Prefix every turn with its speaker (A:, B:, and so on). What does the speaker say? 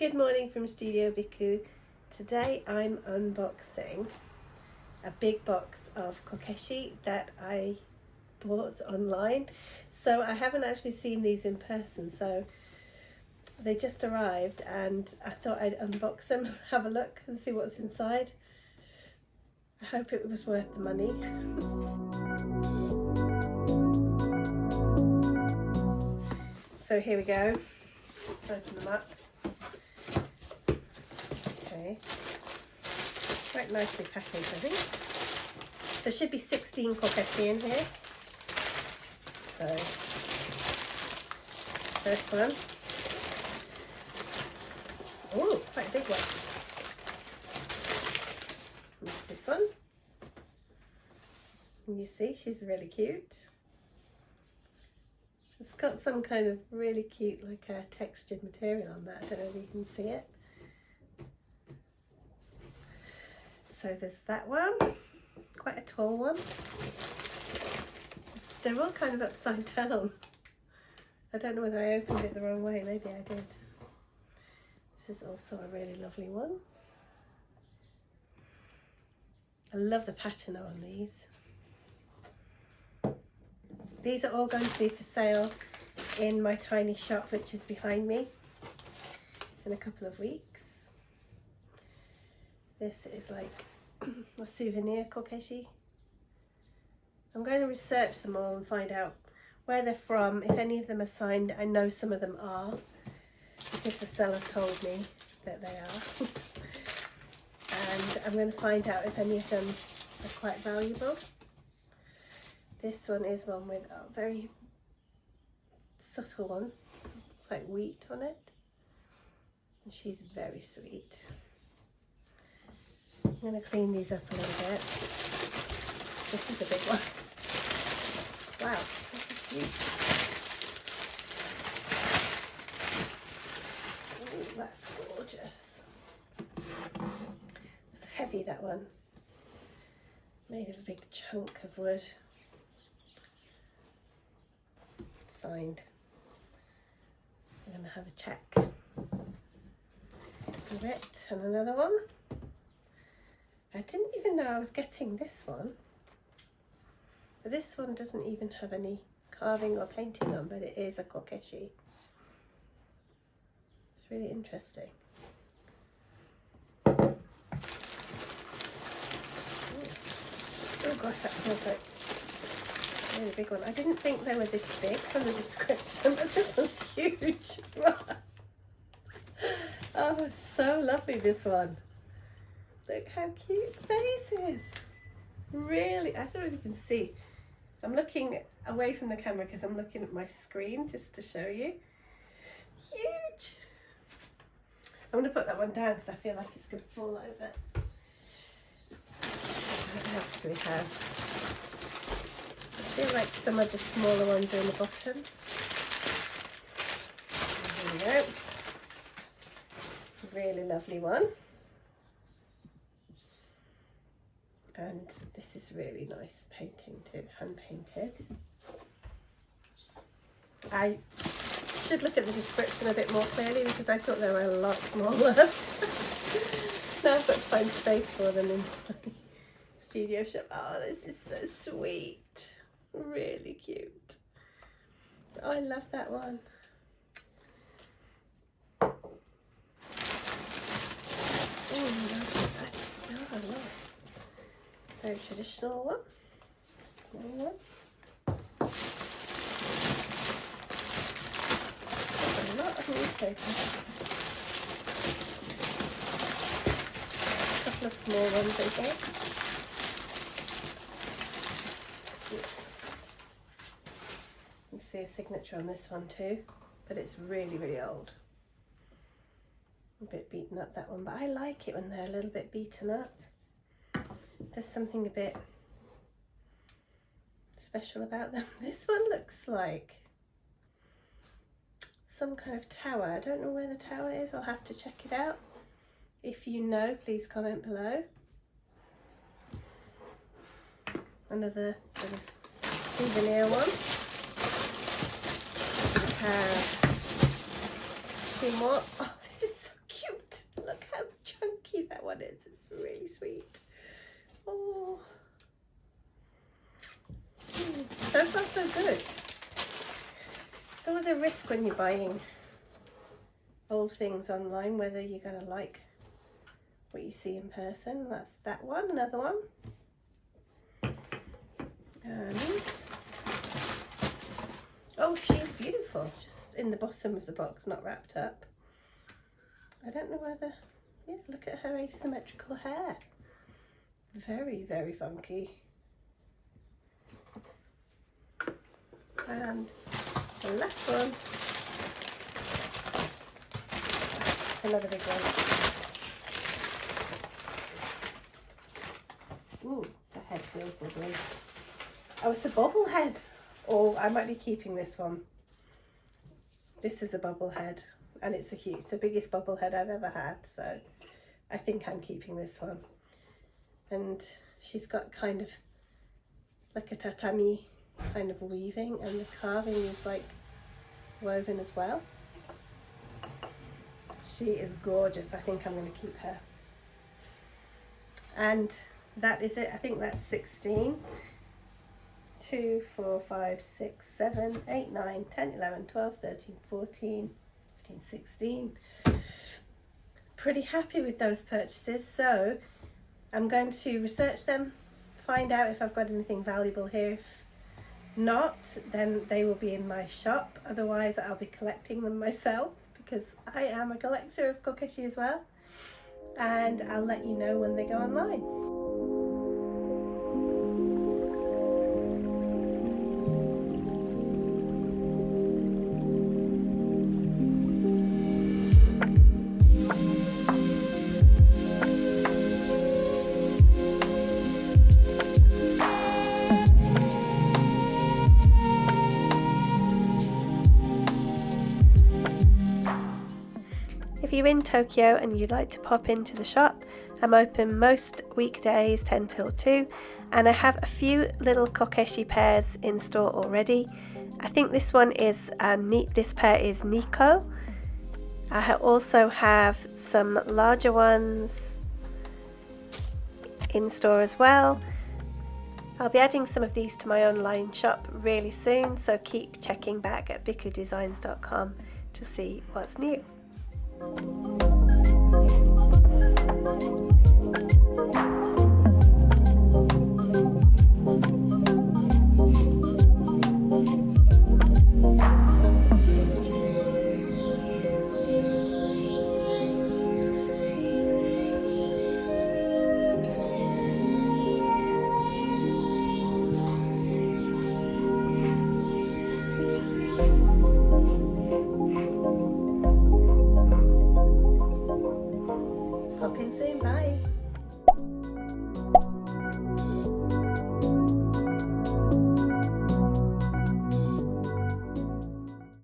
A: Good morning from Studio Biku. Today I'm unboxing a big box of Kokeshi that I bought online. So I haven't actually seen these in person, so they just arrived and I thought I'd unbox them, have a look and see what's inside. I hope it was worth the money. So here we go. Let's open them up. Okay, quite nicely packaged, I think. There should be 16 Kokeshi in here. So, first one. Oh, quite a big one. This one. And you see, she's really cute. It's got some kind of really cute, like a textured material on that. I don't know if you can see it. So there's that one, quite a tall one. They're all kind of upside down. I don't know whether I opened it the wrong way, maybe I did. This is also a really lovely one. I love the pattern on these. These are all going to be for sale in my tiny shop, which is behind me, in a couple of weeks. This is like a souvenir Kokeshi. I'm going to research them all and find out where they're from, if any of them are signed. I know some of them are, because the seller told me that they are. And I'm going to find out if any of them are quite valuable. This one is one with a very subtle one. It's like wheat on it. And she's very sweet. I'm going to clean these up a little bit. This is a big one. Wow, this is sweet. Ooh, that's gorgeous. It's heavy, that one. Made of a big chunk of wood. Signed. I'm going to have a check of it. And another one. I didn't even know I was getting this one. But this one doesn't even have any carving or painting on, but it is a Kokeshi. It's really interesting. Ooh. Oh gosh, that smells like a really big one. I didn't think they were this big from the description, but this one's huge. Oh, so lovely, this one. Look how cute the face is. Really, I don't know if you can see. I'm looking away from the camera because I'm looking at my screen just to show you. Huge. I'm going to put that one down because I feel like it's going to fall over. What else do we have? I feel like some of the smaller ones are in the bottom. There we go. Really lovely one. And this is really nice painting too, hand painted. I should look at the description a bit more clearly because I thought they were a lot smaller. Now I've got to find space for them in my studio shop. Oh, this is so sweet. Really cute. Oh, I love that one. Oh, nice. Very traditional one. Small one. There's a lot of newspaper. A couple of small ones in here. You can see a signature on this one too, but it's really, really old. A bit beaten up, that one, but I like it when they're a little bit beaten up. There's something a bit special about them. This one looks like some kind of tower. I don't know where the tower is. I'll have to check it out. If you know, please comment below. Another sort of souvenir one. We have two more. Oh, this is so cute. so far so good. It's always a risk when you're buying old things online, whether you're going to like what you see in person. That's that one, another one. And oh, she's beautiful, just in the bottom of the box, not wrapped up. I don't know whether, yeah, look at her asymmetrical hair. Very, very funky. And the last one, another big one. Ooh, the head feels lovely. Oh, it's a bobblehead. Oh, I might be keeping this one. This is a bobblehead, and it's the biggest bobblehead I've ever had, so I think I'm keeping this one. And she's got kind of like a tatami kind of weaving, and the carving is like woven as well. She is gorgeous. I think I'm going to keep her. And that is it. I think that's 16. 2, 4, 5, 6, 7, 8, 9, 10, 11, 12, 13, 14, 15, 16. Pretty happy with those purchases. So I'm going to research them, find out if I've got anything valuable here. If not, then they will be in my shop. Otherwise, I'll be collecting them myself, because I am a collector of Kokeshi as well. And I'll let you know when they go online. If you're in Tokyo and you'd like to pop into the shop, I'm open most weekdays 10 till 2, and I have a few little Kokeshi pairs in store already. I think this one is this pair is Nico. I also have some larger ones in store as well. I'll be adding some of these to my online shop really soon, so keep checking back at bikudesigns.com to see what's new.